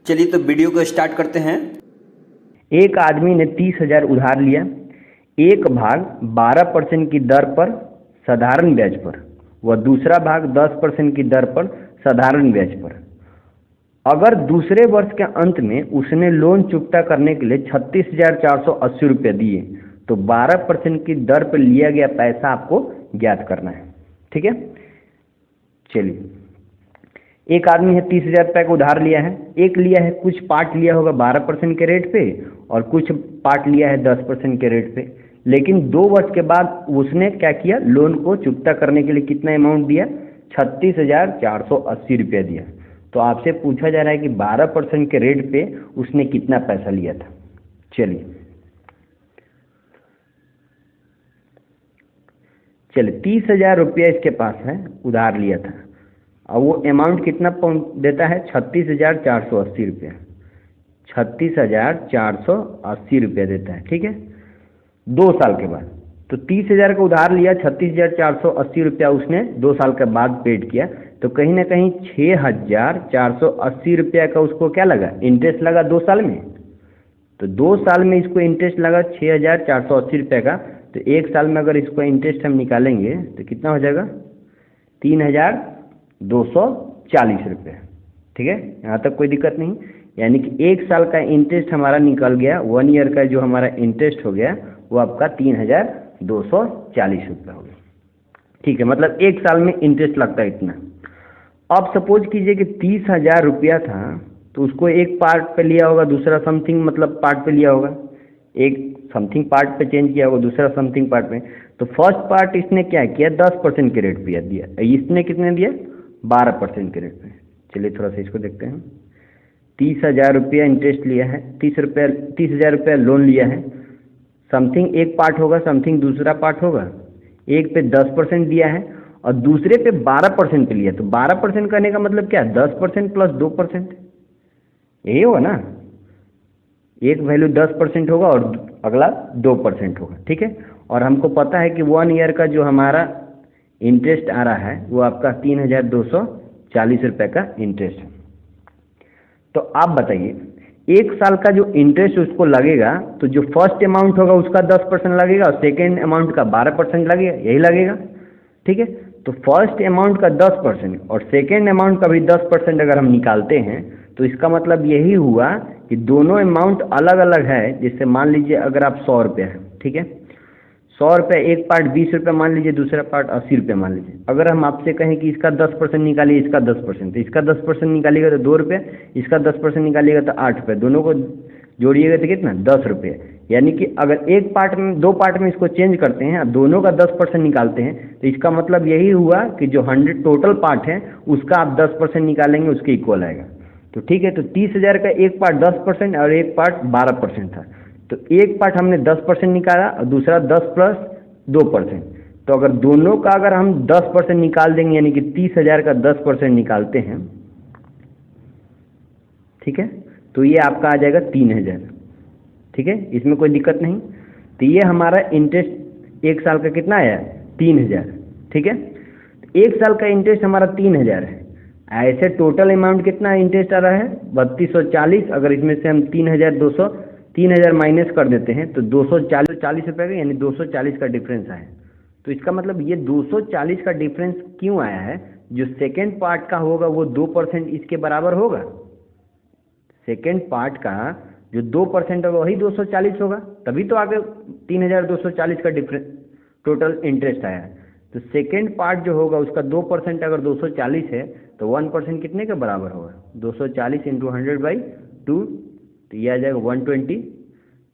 चलिए तो वीडियो को स्टार्ट करते हैं। एक आदमी ने 30,000 उधार लिया, एक भाग 12% की दर पर साधारण ब्याज पर व दूसरा भाग 10% की दर पर साधारण ब्याज पर। अगर दूसरे वर्ष के अंत में उसने लोन चुकता करने के लिए 36,480 रुपये दिए तो 12% की दर पर लिया गया पैसा आपको ज्ञात करना है। ठीक है, चलिए। एक आदमी है 30,000 रुपये का उधार लिया है, एक लिया है कुछ पार्ट लिया होगा 12% के रेट पे और कुछ पार्ट लिया है 10% के रेट पे। लेकिन 2 वर्ष के बाद उसने क्या किया, लोन को चुकता करने के लिए कितना अमाउंट दिया, 36,480 रुपया दिया। तो आपसे पूछा जा रहा है कि 12% के रेट पे उसने कितना पैसा लिया था। चलिए 30,000 रुपया इसके पास है, उधार लिया था। और वो अमाउंट कितना देता है, 36,480 रुपया। 36,480 रुपया देता है। ठीक है, 2 साल के बाद। तो 30,000 का उधार लिया, 36,480 रुपया उसने 2 साल के बाद पेड किया। तो कहीं ना कहीं 6,480 रुपया का उसको क्या लगा, इंटरेस्ट लगा 2 साल में। तो 2 साल में इसको इंटरेस्ट लगा 6,480 रुपये का। तो 1 साल में अगर इसको इंटरेस्ट हम निकालेंगे तो कितना हो जाएगा, 3,240 रुपये। ठीक है, यहाँ तक कोई दिक्कत नहीं। यानी कि 1 साल का इंटरेस्ट हमारा निकल गया, 1 ईयर का जो हमारा इंटरेस्ट हो गया वो आपका 3,240 रुपये हो गया। ठीक है, मतलब 1 साल में इंटरेस्ट लगता है इतना। अब सपोज कीजिए कि 30,000 रुपया था तो उसको एक पार्ट पे लिया होगा, दूसरा समथिंग मतलब पार्ट पे लिया होगा, एक समथिंग पार्ट पे चेंज किया होगा, दूसरा समथिंग पार्ट में। तो फर्स्ट पार्ट इसने क्या किया, 10% के रेट पे दिया, इसने कितने दिया, 12% के रेट पे। चलिए थोड़ा सा इसको देखते हैं। 30,000 रुपया इंटरेस्ट लिया है, 30,000 रुपया लोन लिया है। समथिंग एक पार्ट होगा, समथिंग दूसरा पार्ट होगा। एक पे 10% दिया है और दूसरे पे 12% पे लिया। तो 12% करने का मतलब क्या, 10% प्लस 2%, यही होगा ना। एक वैल्यू 10% होगा और अगला 2% होगा। ठीक है, और हमको पता है कि 1 ईयर का जो हमारा इंटरेस्ट आ रहा है वो आपका 3,240 रुपये का इंटरेस्ट है। तो आप बताइए, 1 साल का जो इंटरेस्ट उसको लगेगा तो जो फर्स्ट अमाउंट होगा उसका 10% लगेगा और सेकेंड अमाउंट का 12% लगेगा, यही लगेगा। ठीक है, तो फर्स्ट अमाउंट का 10% और सेकेंड अमाउंट का भी 10% अगर हम निकालते हैं तो इसका मतलब यही हुआ कि दोनों अमाउंट अलग अलग है। जैसे मान लीजिए अगर आप 100 रुपये है, ठीक है, 100 रुपये, एक पार्ट 20 रुपये मान लीजिए, दूसरा पार्ट 80 रुपये मान लीजिए। अगर हम आपसे कहें कि इसका 10% निकालिए, इसका 10%, तो इसका 10% निकालिएगा तो 2 रुपये, इसका 10% निकालिएगा तो 8 रुपये, दोनों को जोड़िएगा तो कितना, 10 रुपये। यानी कि अगर एक पार्ट में, 2 पार्ट में इसको चेंज करते हैं और दोनों का 10% निकालते हैं तो इसका मतलब यही हुआ कि जो 100 टोटल पार्ट है उसका आप 10% निकालेंगे, उसके इक्वल आएगा। तो ठीक है, तो 30,000 का एक पार्ट 10% और एक पार्ट 12% था। तो एक पार्ट हमने 10% निकाला और दूसरा 10 प्लस 2%। तो अगर दोनों का अगर हम 10% निकाल देंगे, यानी कि 30,000 का 10% निकालते हैं, ठीक है, तो ये आपका आ जाएगा 3,000। ठीक है, इसमें कोई दिक्कत नहीं। तो ये हमारा इंटरेस्ट 1 साल का कितना आया, 3,000। ठीक है, 1 साल का इंटरेस्ट हमारा 3,000 है। ऐसे टोटल अमाउंट कितना इंटरेस्ट आ रहा है, 3240। अगर इसमें से हम 3,000 माइनस कर देते हैं तो 240 रुपये का, यानी 240 का डिफरेंस आया। तो इसका मतलब ये 240 का डिफरेंस क्यों आया है, जो सेकेंड पार्ट का होगा वो 2% इसके बराबर होगा। सेकेंड पार्ट का जो 2% होगा वही 240 होगा, तभी तो आगे 3,240 का डिफरेंस टोटल इंटरेस्ट आया है। तो सेकेंड पार्ट जो होगा उसका 2% अगर 240 है तो 1% कितने के बराबर होगा, 240 इंटू 100/2, तो ये आ जाएगा 120।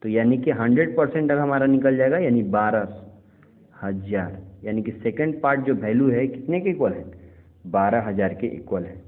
तो यानी कि 100% अगर हमारा निकल जाएगा, यानी 12,000। यानी कि सेकेंड पार्ट जो वैल्यू है कितने के इक्वल है, 12,000 के इक्वल है।